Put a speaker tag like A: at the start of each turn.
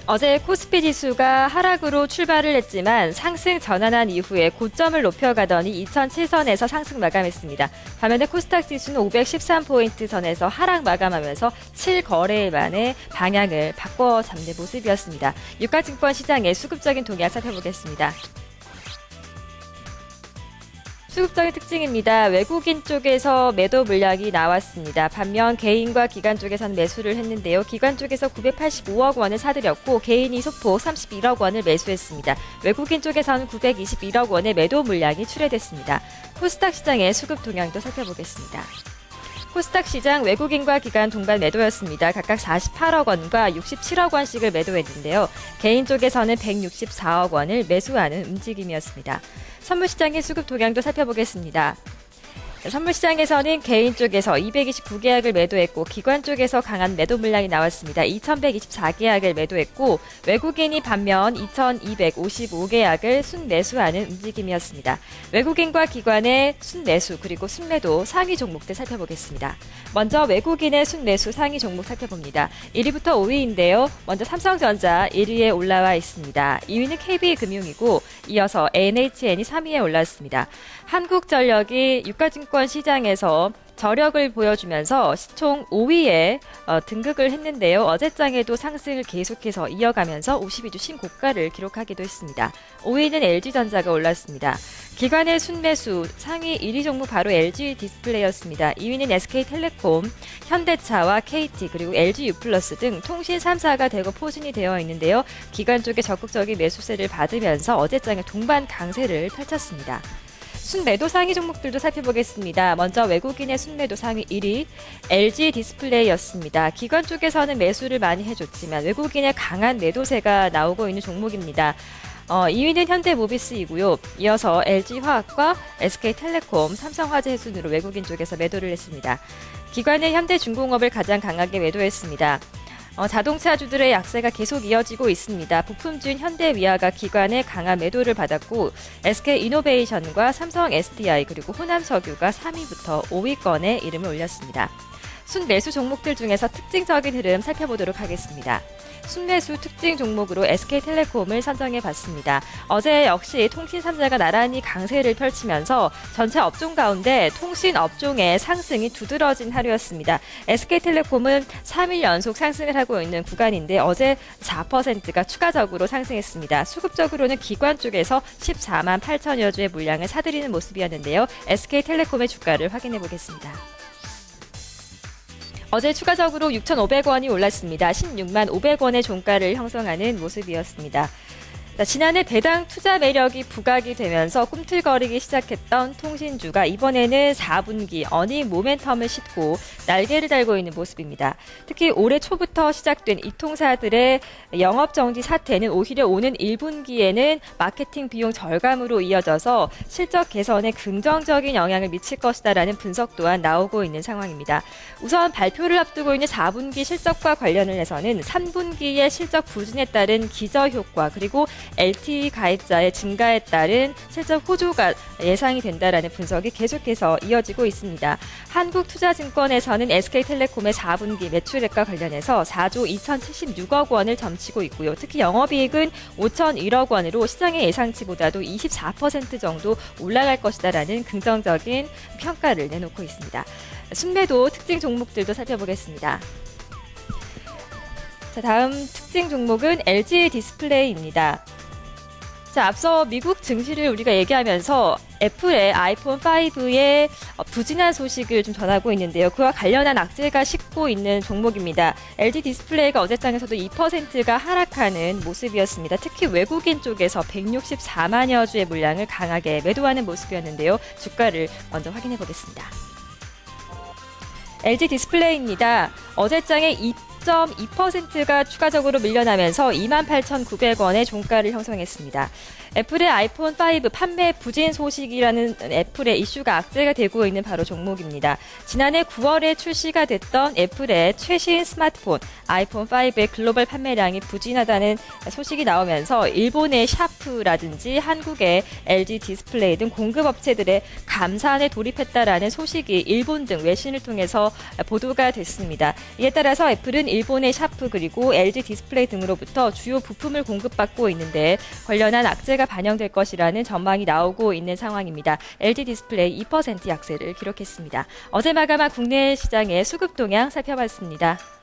A: 어제 코스피 지수가 하락으로 출발을 했지만 상승 전환한 이후에 고점을 높여가더니 2007선에서 상승 마감했습니다. 반면에 코스닥 지수는 513포인트 선에서 하락 마감하면서 7거래일 만에 방향을 바꿔 잡는 모습이었습니다. 유가증권 시장의 수급적인 동향 살펴보겠습니다. 수급적인 특징입니다. 외국인 쪽에서 매도 물량이 나왔습니다. 반면 개인과 기관 쪽에서는 매수를 했는데요. 기관 쪽에서 985억 원을 사들였고 개인이 소폭 31억 원을 매수했습니다. 외국인 쪽에서는 921억 원의 매도 물량이 출회됐습니다. 코스닥 시장의 수급 동향도 살펴보겠습니다. 코스닥 시장 외국인과 기관 동반 매도였습니다. 각각 48억 원과 67억 원씩을 매도했는데요. 개인 쪽에서는 164억 원을 매수하는 움직임이었습니다. 선물시장의 수급 동향도 살펴보겠습니다. 선물시장에서는 개인 쪽에서 229계약을 매도했고 기관 쪽에서 강한 매도 물량이 나왔습니다. 2124계약을 매도했고 외국인이 반면 2255계약을 순매수하는 움직임이었습니다. 외국인과 기관의 순매수 그리고 순매도 상위 종목들 살펴보겠습니다. 먼저 외국인의 순매수 상위 종목 살펴봅니다. 1위부터 5위인데요. 먼저 삼성전자 1위에 올라와 있습니다. 2위는 KB금융이고 이어서 NHN이 3위에 올랐습니다. 한국전력이 유가증권 시장에서 저력을 보여주면서 시총 5위에 등극을 했는데요. 어제장에도 상승을 계속해서 이어가면서 52주 신고가를 기록하기도 했습니다. 5위는 LG전자가 올랐습니다. 기관의 순매수 상위 1위 종목 바로 LG디스플레이였습니다. 2위는 SK텔레콤, 현대차와 KT 그리고 LGU+ 등 통신 3사가 대거 포진이 되어 있는데요. 기관 쪽에 적극적인 매수세를 받으면서 어제장에 동반 강세를 펼쳤습니다. 순매도 상위 종목들도 살펴보겠습니다. 먼저 외국인의 순매도 상위 1위 LG 디스플레이였습니다. 기관 쪽에서는 매수를 많이 해줬지만 외국인의 강한 매도세가 나오고 있는 종목입니다. 2위는 현대모비스이고요. 이어서 LG화학과 SK텔레콤, 삼성화재 순으로 외국인 쪽에서 매도를 했습니다. 기관은 현대중공업을 가장 강하게 매도했습니다. 자동차주들의 약세가 계속 이어지고 있습니다. 부품주인 현대위아가 기관의 강한 매도를 받았고 SK이노베이션과 삼성 SDI 그리고 호남석유가 3위부터 5위권에 이름을 올렸습니다. 순매수 종목들 중에서 특징적인 흐름 살펴보도록 하겠습니다. 순매수 특징 종목으로 SK텔레콤을 선정해봤습니다. 어제 역시 통신 3사가 나란히 강세를 펼치면서 전체 업종 가운데 통신 업종의 상승이 두드러진 하루였습니다. SK텔레콤은 3일 연속 상승을 하고 있는 구간인데 어제 4%가 추가적으로 상승했습니다. 수급적으로는 기관 쪽에서 14만 8천여 주의 물량을 사들이는 모습이었는데요. SK텔레콤의 주가를 확인해 보겠습니다. 어제 추가적으로 6,500원이 올랐습니다. 16만 500원의 종가를 형성하는 모습이었습니다. 지난해 배당 투자 매력이 부각이 되면서 꿈틀거리기 시작했던 통신주가 이번에는 4분기 어닝 모멘텀을 싣고 날개를 달고 있는 모습입니다. 특히 올해 초부터 시작된 이 통사들의 영업정지 사태는 오히려 오는 1분기에는 마케팅 비용 절감으로 이어져서 실적 개선에 긍정적인 영향을 미칠 것이다라는 분석 또한 나오고 있는 상황입니다. 우선 발표를 앞두고 있는 4분기 실적과 관련을 해서는 3분기의 실적 부진에 따른 기저효과 그리고 LTE 가입자의 증가에 따른 실적 호조가 예상이 된다라는 분석이 계속해서 이어지고 있습니다. 한국투자증권에서는 SK텔레콤의 4분기 매출액과 관련해서 4조 2,076억 원을 점치고 있고요. 특히 영업이익은 5,001억 원으로 시장의 예상치보다도 24% 정도 올라갈 것이다라는 긍정적인 평가를 내놓고 있습니다. 순매도 특징 종목들도 살펴보겠습니다. 자, 다음 특징 종목은 LG 디스플레이입니다. 자, 앞서 미국 증시를 우리가 얘기하면서 애플의 아이폰 5의 부진한 소식을 좀 전하고 있는데요. 그와 관련한 악재가 싣고 있는 종목입니다. LG 디스플레이가 어제장에서도 2%가 하락하는 모습이었습니다. 특히 외국인 쪽에서 164만여 주의 물량을 강하게 매도하는 모습이었는데요. 주가를 먼저 확인해 보겠습니다. LG 디스플레이입니다. 어제장에 2.2%가 추가적으로 밀려나면서 28,900원의 종가를 형성했습니다. 애플의 아이폰 5 판매 부진 소식이라는 애플의 이슈가 악재가 되고 있는 바로 종목입니다. 지난해 9월에 출시가 됐던 애플의 최신 스마트폰 아이폰 5의 글로벌 판매량이 부진하다는 소식이 나오면서 일본의 샤프라든지 한국의 LG 디스플레이 등 공급업체들의 감산에 돌입했다라는 소식이 일본 등 외신을 통해서 보도가 됐습니다. 이에 따라서 애플은 일본의 샤프 그리고 LG 디스플레이 등으로부터 주요 부품을 공급받고 있는데 관련한 악재가 반영될 것이라는 전망이 나오고 있는 상황입니다. LG 디스플레이 2% 약세를 기록했습니다. 어제 마감한 국내 시장의 수급 동향 살펴봤습니다.